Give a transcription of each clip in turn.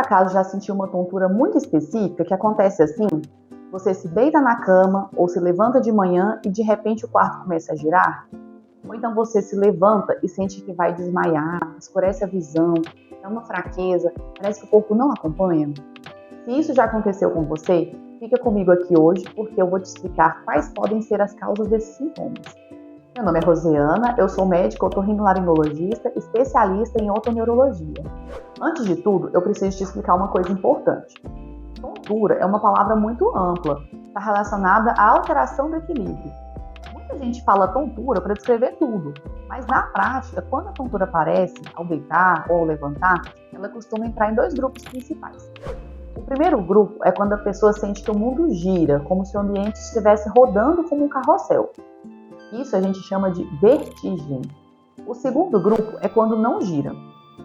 acaso já sentiu uma tontura muito específica que acontece assim? Você se deita na cama ou se levanta de manhã e de repente o quarto começa a girar? Ou então você se levanta e sente que vai desmaiar, escurece a visão, é uma fraqueza, parece que o corpo não acompanha? Se isso já aconteceu com você, fica comigo aqui hoje porque eu vou te explicar quais podem ser as causas desses sintomas. Meu nome é Rosiana, eu sou médica otorrinolaringologista, especialista em otoneurologia. Antes de tudo, eu preciso te explicar uma coisa importante. Tontura é uma palavra muito ampla, está relacionada à alteração do equilíbrio. Muita gente fala tontura para descrever tudo, mas na prática, quando a tontura aparece ao deitar ou ao levantar, ela costuma entrar em dois grupos principais. O primeiro grupo é quando a pessoa sente que o mundo gira, como se o ambiente estivesse rodando como um carrossel. Isso a gente chama de vertigem. O segundo grupo é quando não gira.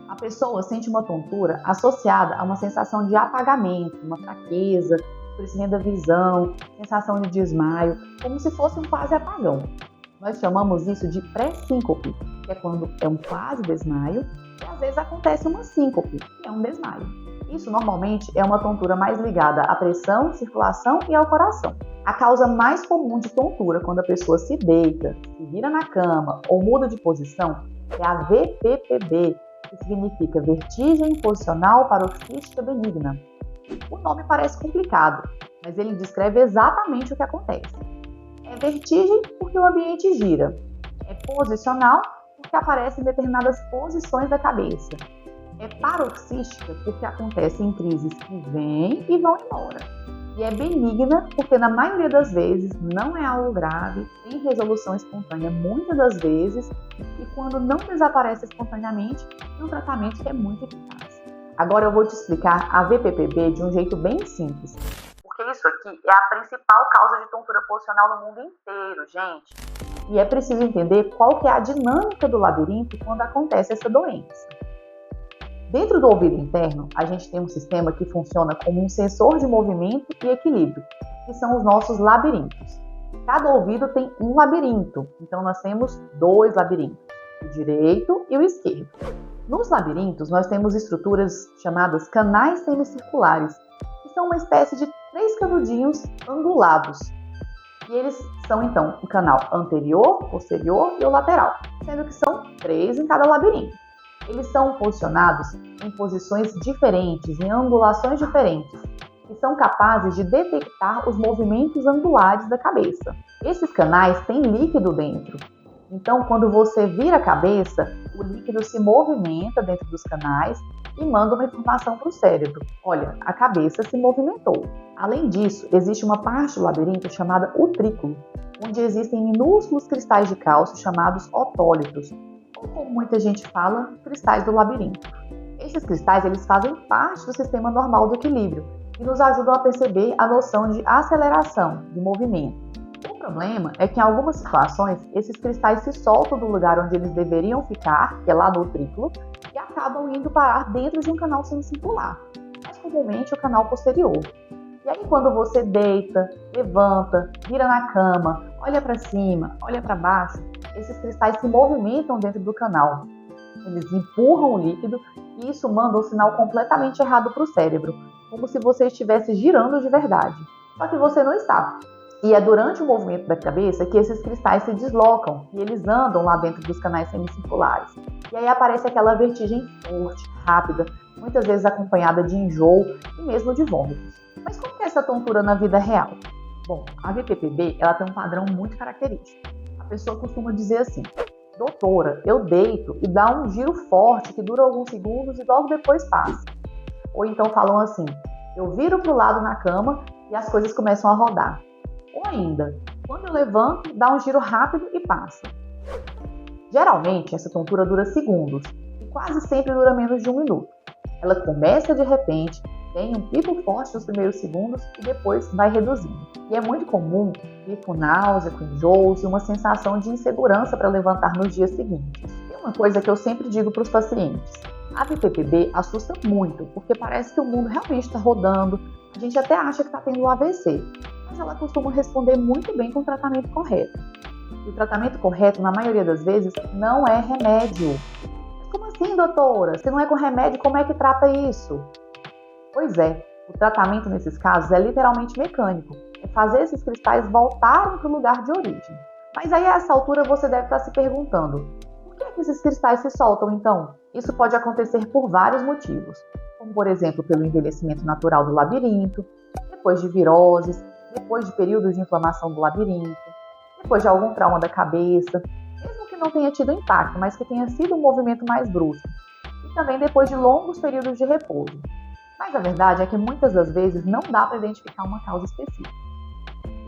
A pessoa sente uma tontura associada a uma sensação de apagamento, uma fraqueza, escurecimento da visão, sensação de desmaio, como se fosse um quase apagão. Nós chamamos isso de pré-síncope, que é quando é um quase desmaio, e às vezes acontece uma síncope, que é um desmaio. Isso normalmente é uma tontura mais ligada à pressão, circulação e ao coração. A causa mais comum de tontura quando a pessoa se deita, se vira na cama ou muda de posição é a VPPB, que significa vertigem posicional paroxística benigna. O nome parece complicado, mas ele descreve exatamente o que acontece. É vertigem porque o ambiente gira. É posicional porque aparecem determinadas posições da cabeça. É paroxística porque acontece em crises que vêm e vão embora. E é benigna porque na maioria das vezes não é algo grave, tem resolução espontânea muitas das vezes e quando não desaparece espontaneamente, é um tratamento que é muito eficaz. Agora eu vou te explicar a VPPB de um jeito bem simples, porque isso aqui é a principal causa de tontura posicional no mundo inteiro, gente. E é preciso entender qual que é a dinâmica do labirinto quando acontece essa doença. Dentro do ouvido interno, a gente tem um sistema que funciona como um sensor de movimento e equilíbrio, que são os nossos labirintos. Cada ouvido tem um labirinto, então nós temos dois labirintos, o direito e o esquerdo. Nos labirintos, nós temos estruturas chamadas canais semicirculares, que são uma espécie de 3 canudinhos angulados. E eles são, então, o canal anterior, posterior e o lateral, sendo que são 3 em cada labirinto. Eles são posicionados em posições diferentes, em angulações diferentes, que são capazes de detectar os movimentos angulares da cabeça. Esses canais têm líquido dentro. Então, quando você vira a cabeça, o líquido se movimenta dentro dos canais e manda uma informação para o cérebro. Olha, a cabeça se movimentou. Além disso, existe uma parte do labirinto chamada utrículo, onde existem minúsculos cristais de cálcio chamados otólitos, ou como muita gente fala, cristais do labirinto. Esses cristais eles fazem parte do sistema normal do equilíbrio e nos ajudam a perceber a noção de aceleração, de movimento. O problema é que em algumas situações, esses cristais se soltam do lugar onde eles deveriam ficar, que é lá no utrículo, e acabam indo parar dentro de um canal semicircular, mais comumente o canal posterior. E aí quando você deita, levanta, vira na cama, olha para cima, olha para baixo, esses cristais se movimentam dentro do canal. Eles empurram o líquido e isso manda um sinal completamente errado para o cérebro, como se você estivesse girando de verdade. Só que você não está. E é durante o movimento da cabeça que esses cristais se deslocam e eles andam lá dentro dos canais semicirculares. E aí aparece aquela vertigem forte, rápida, muitas vezes acompanhada de enjoo e mesmo de vômitos. Mas como é essa tontura na vida real? Bom, a VPPB ela tem um padrão muito característico. A pessoa costuma dizer assim: doutora, eu deito e dá um giro forte que dura alguns segundos e logo depois passa. Ou então falam assim: eu viro para o lado na cama e as coisas começam a rodar. Ou ainda, quando eu levanto, dá um giro rápido e passa. Geralmente, essa tontura dura segundos e quase sempre dura menos de 1 minuto. Ela começa de repente, tem um pico forte nos primeiros segundos e depois vai reduzindo. E é muito comum vir com náusea, com enjoos e uma sensação de insegurança para levantar nos dias seguintes. Tem uma coisa que eu sempre digo para os pacientes: a VPPB assusta muito, porque parece que o mundo realmente está rodando, a gente até acha que está tendo um AVC, mas ela costuma responder muito bem com o tratamento correto. E o tratamento correto, na maioria das vezes, não é remédio. Mas como assim, doutora? Se não é com remédio, como é que trata isso? Pois é, o tratamento nesses casos é literalmente mecânico, é fazer esses cristais voltarem para o lugar de origem. Mas aí a essa altura você deve estar se perguntando, por que é que esses cristais se soltam então? Isso pode acontecer por vários motivos, como por exemplo pelo envelhecimento natural do labirinto, depois de viroses, depois de períodos de inflamação do labirinto, depois de algum trauma da cabeça, mesmo que não tenha tido impacto, mas que tenha sido um movimento mais brusco, e também depois de longos períodos de repouso. Mas a verdade é que muitas das vezes não dá para identificar uma causa específica.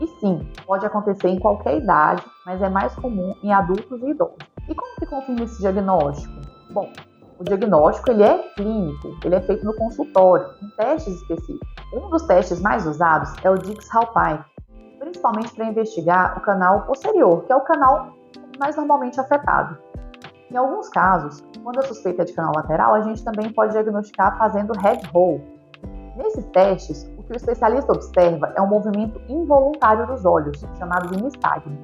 E sim, pode acontecer em qualquer idade, mas é mais comum em adultos e idosos. E como que confirma esse diagnóstico? Bom, o diagnóstico ele é clínico, ele é feito no consultório, em testes específicos. Um dos testes mais usados é o Dix-Hallpike, principalmente para investigar o canal posterior, que é o canal mais normalmente afetado. Em alguns casos, quando a suspeita é de canal lateral, a gente também pode diagnosticar fazendo head roll. Nesses testes, o que o especialista observa é um movimento involuntário dos olhos, chamado de nistagmo.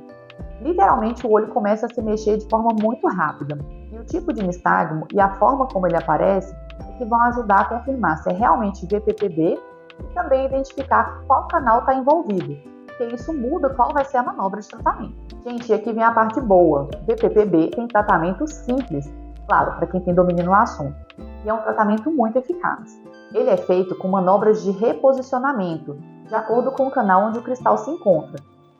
Literalmente, o olho começa a se mexer de forma muito rápida, e o tipo de nistagmo e a forma como ele aparece é que vão ajudar a confirmar se é realmente VPPB e também identificar qual canal está envolvido, porque isso muda qual vai ser a manobra de tratamento. Gente, e aqui vem a parte boa. VPPB tem tratamento simples, claro, para quem tem domínio no assunto, e é um tratamento muito eficaz. Ele é feito com manobras de reposicionamento, de acordo com o canal onde o cristal se encontra,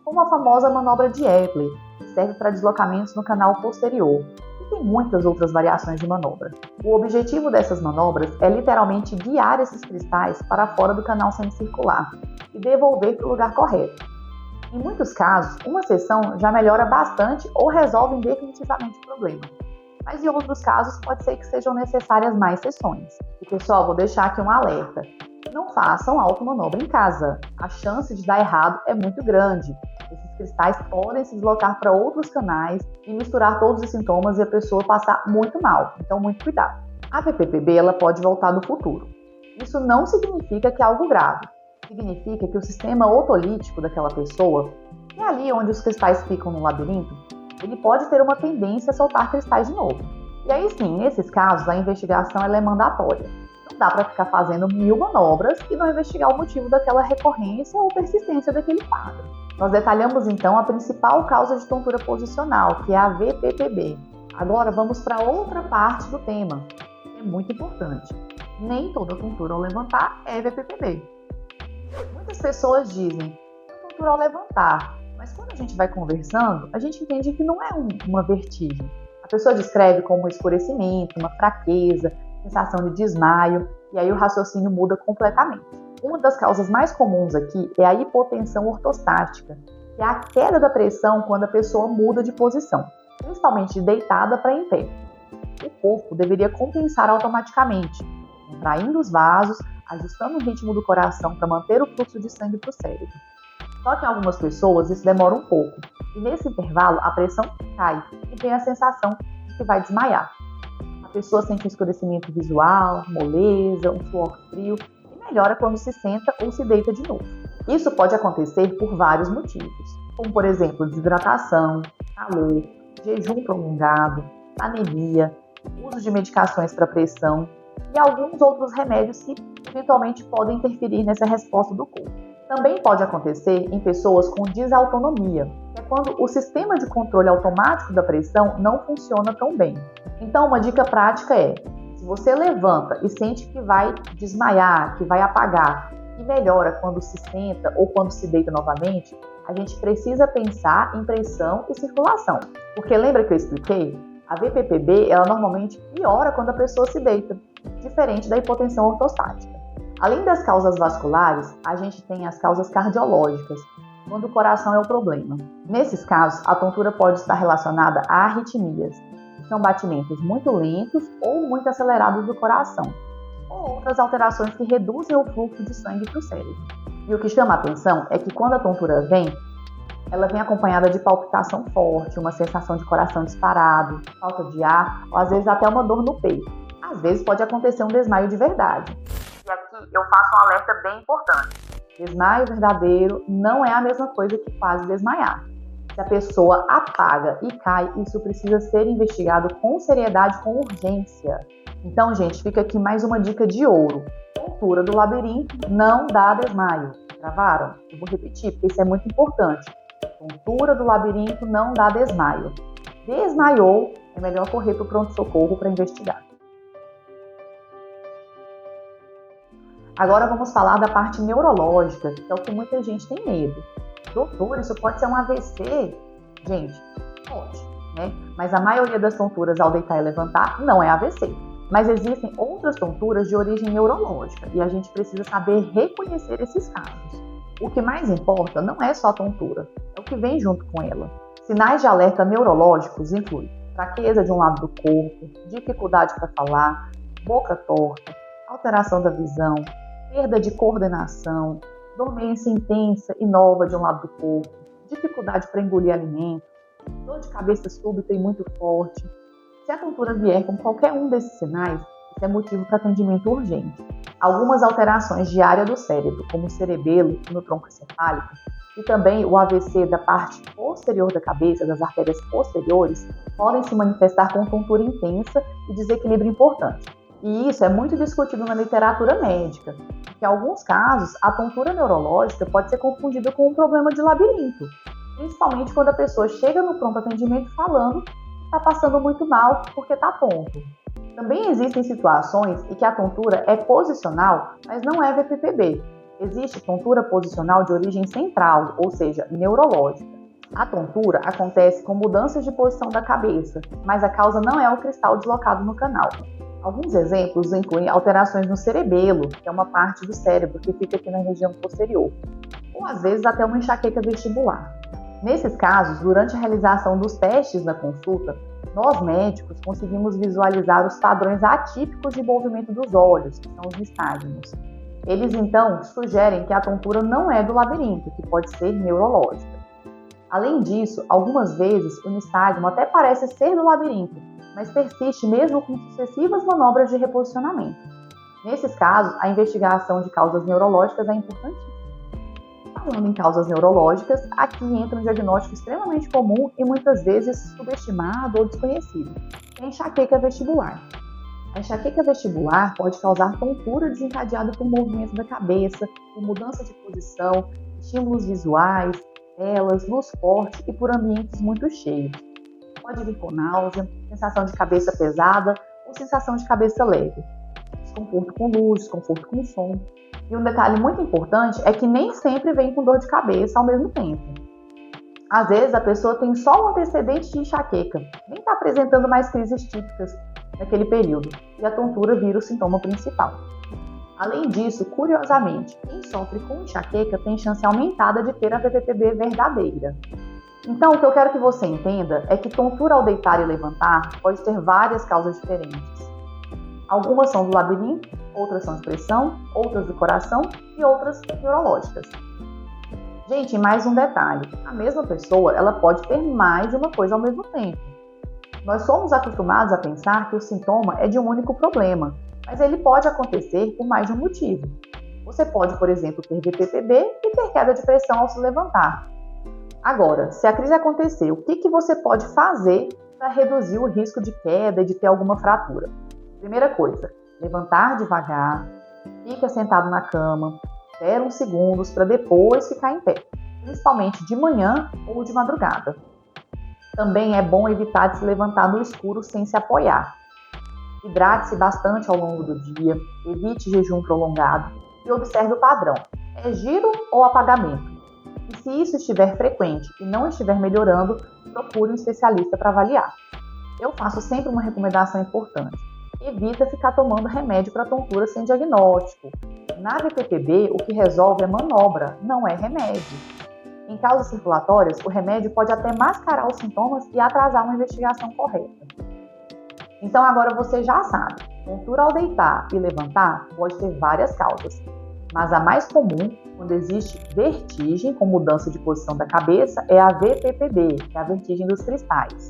como a famosa manobra de Epley, que serve para deslocamentos no canal posterior, e tem muitas outras variações de manobra. O objetivo dessas manobras é literalmente guiar esses cristais para fora do canal semicircular e devolver para o lugar correto. Em muitos casos, uma sessão já melhora bastante ou resolve definitivamente o problema. Mas em outros casos, pode ser que sejam necessárias mais sessões. E pessoal, vou deixar aqui um alerta. Não façam automanobra em casa. A chance de dar errado é muito grande. Esses cristais podem se deslocar para outros canais e misturar todos os sintomas e a pessoa passar muito mal. Então, muito cuidado. A VPPB ela pode voltar no futuro. Isso não significa que é algo grave. Significa que o sistema otolítico daquela pessoa, que é ali onde os cristais ficam no labirinto, ele pode ter uma tendência a soltar cristais de novo. E aí sim, nesses casos, a investigação ela é mandatória. Não dá para ficar fazendo 1000 manobras e não investigar o motivo daquela recorrência ou persistência daquele quadro. Nós detalhamos então a principal causa de tontura posicional, que é a VPPB. Agora vamos para outra parte do tema, que é muito importante. Nem toda tontura ao levantar é VPPB. Muitas pessoas dizem, tontura ao levantar, mas quando a gente vai conversando, a gente entende que não é uma vertigem. A pessoa descreve como um escurecimento, uma fraqueza, sensação de desmaio, e aí o raciocínio muda completamente. Uma das causas mais comuns aqui é a hipotensão ortostática, que é a queda da pressão quando a pessoa muda de posição, principalmente de deitada para em pé. O corpo deveria compensar automaticamente, contraindo os vasos, ajustando o ritmo do coração para manter o fluxo de sangue para o cérebro. Só que em algumas pessoas isso demora um pouco, e nesse intervalo a pressão cai e tem a sensação de que vai desmaiar. A pessoa sente um escurecimento visual, moleza, um suor frio e melhora quando se senta ou se deita de novo. Isso pode acontecer por vários motivos, como por exemplo desidratação, calor, jejum prolongado, anemia, uso de medicações para pressão e alguns outros remédios que eventualmente podem interferir nessa resposta do corpo. Também pode acontecer em pessoas com desautonomia, que é quando o sistema de controle automático da pressão não funciona tão bem. Então, uma dica prática é, se você levanta e sente que vai desmaiar, que vai apagar, e melhora quando se senta ou quando se deita novamente, a gente precisa pensar em pressão e circulação. Porque lembra que eu expliquei? A VPPB, ela normalmente piora quando a pessoa se deita, diferente da hipotensão ortostática. Além das causas vasculares, a gente tem as causas cardiológicas, quando o coração é o problema. Nesses casos, a tontura pode estar relacionada a arritmias, que são batimentos muito lentos ou muito acelerados do coração, ou outras alterações que reduzem o fluxo de sangue para o cérebro. E o que chama a atenção é que quando a tontura vem, ela vem acompanhada de palpitação forte, uma sensação de coração disparado, falta de ar, ou às vezes até uma dor no peito. Às vezes pode acontecer um desmaio de verdade. E aqui eu faço um alerta bem importante. Desmaio verdadeiro não é a mesma coisa que quase desmaiar. Se a pessoa apaga e cai, isso precisa ser investigado com seriedade, com urgência. Então, gente, fica aqui mais uma dica de ouro. Tontura do labirinto não dá desmaio. Gravaram? Eu vou repetir, porque isso é muito importante. Tontura do labirinto não dá desmaio. Desmaiou, é melhor correr para o pronto-socorro para investigar. Agora vamos falar da parte neurológica, que é o que muita gente tem medo. Doutor, isso pode ser um AVC? Gente, pode, né? Mas a maioria das tonturas ao deitar e levantar não é AVC. Mas existem outras tonturas de origem neurológica e a gente precisa saber reconhecer esses casos. O que mais importa não é só a tontura, é o que vem junto com ela. Sinais de alerta neurológicos incluem fraqueza de um lado do corpo, dificuldade para falar, boca torta, alteração da visão, perda de coordenação, dormência intensa e nova de um lado do corpo, dificuldade para engolir alimento, dor de cabeça súbita e muito forte. Se a tontura vier com qualquer um desses sinais, isso é motivo para atendimento urgente. Algumas alterações de área do cérebro, como o cerebelo no tronco encefálico, e também o AVC da parte posterior da cabeça, das artérias posteriores, podem se manifestar com tontura intensa e desequilíbrio importante. E isso é muito discutido na literatura médica, porque em alguns casos a tontura neurológica pode ser confundida com um problema de labirinto, principalmente quando a pessoa chega no pronto atendimento falando que está passando muito mal porque está tonto. Também existem situações em que a tontura é posicional, mas não é VPPB. Existe tontura posicional de origem central, ou seja, neurológica. A tontura acontece com mudanças de posição da cabeça, mas a causa não é o cristal deslocado no canal. Alguns exemplos incluem alterações no cerebelo, que é uma parte do cérebro que fica aqui na região posterior, ou às vezes até uma enxaqueca vestibular. Nesses casos, durante a realização dos testes na consulta, nós médicos conseguimos visualizar os padrões atípicos de movimento dos olhos, que são os nistagmos. Eles então sugerem que a tontura não é do labirinto, que pode ser neurológica. Além disso, algumas vezes o nistagmo até parece ser do labirinto, mas persiste mesmo com sucessivas manobras de reposicionamento. Nesses casos, a investigação de causas neurológicas é importantíssima. Falando em causas neurológicas, aqui entra um diagnóstico extremamente comum e muitas vezes subestimado ou desconhecido, que é a enxaqueca vestibular. A enxaqueca vestibular pode causar tontura desencadeada por movimento da cabeça, por mudança de posição, estímulos visuais, telas, luz forte e por ambientes muito cheios. Pode vir com náusea, sensação de cabeça pesada ou sensação de cabeça leve, desconforto com luz, desconforto com som. E um detalhe muito importante é que nem sempre vem com dor de cabeça ao mesmo tempo. Às vezes a pessoa tem só um antecedente de enxaqueca, nem está apresentando mais crises típicas naquele período, e a tontura vira o sintoma principal. Além disso, curiosamente, quem sofre com enxaqueca tem chance aumentada de ter a VPPB verdadeira. Então, o que eu quero que você entenda é que tontura ao deitar e levantar pode ter várias causas diferentes. Algumas são do labirinto, outras são de pressão, outras do coração e outras neurológicas. Gente, mais um detalhe, a mesma pessoa ela pode ter mais de uma coisa ao mesmo tempo. Nós somos acostumados a pensar que o sintoma é de um único problema, mas ele pode acontecer por mais de um motivo. Você pode, por exemplo, ter VPPB e ter queda de pressão ao se levantar. Agora, se a crise acontecer, o que você pode fazer para reduzir o risco de queda e de ter alguma fratura? Primeira coisa, levantar devagar, fica sentado na cama, espera uns segundos para depois ficar em pé, principalmente de manhã ou de madrugada. Também é bom evitar de se levantar no escuro sem se apoiar. Hidrate-se bastante ao longo do dia, evite jejum prolongado e observe o padrão. É giro ou apagamento? E se isso estiver frequente e não estiver melhorando, procure um especialista para avaliar. Eu faço sempre uma recomendação importante. Evita ficar tomando remédio para tontura sem diagnóstico. Na VPPB, o que resolve é manobra, não é remédio. Em causas circulatórias, o remédio pode até mascarar os sintomas e atrasar uma investigação correta. Então agora você já sabe, tontura ao deitar e levantar pode ter várias causas, mas a mais comum, quando existe vertigem com mudança de posição da cabeça, é a VPPB, que é a vertigem dos cristais.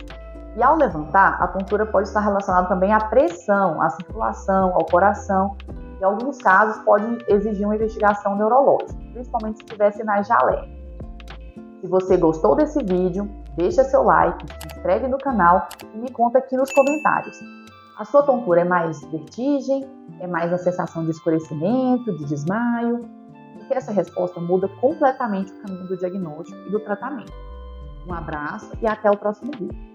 E ao levantar, a tontura pode estar relacionada também à pressão, à circulação, ao coração. Em alguns casos, pode exigir uma investigação neurológica, principalmente se tiver sinais de alerta. Se você gostou desse vídeo, deixa seu like, se inscreve no canal e me conta aqui nos comentários. A sua tontura é mais vertigem? É mais a sensação de escurecimento, de desmaio? Porque essa resposta muda completamente o caminho do diagnóstico e do tratamento. Um abraço e até o próximo vídeo.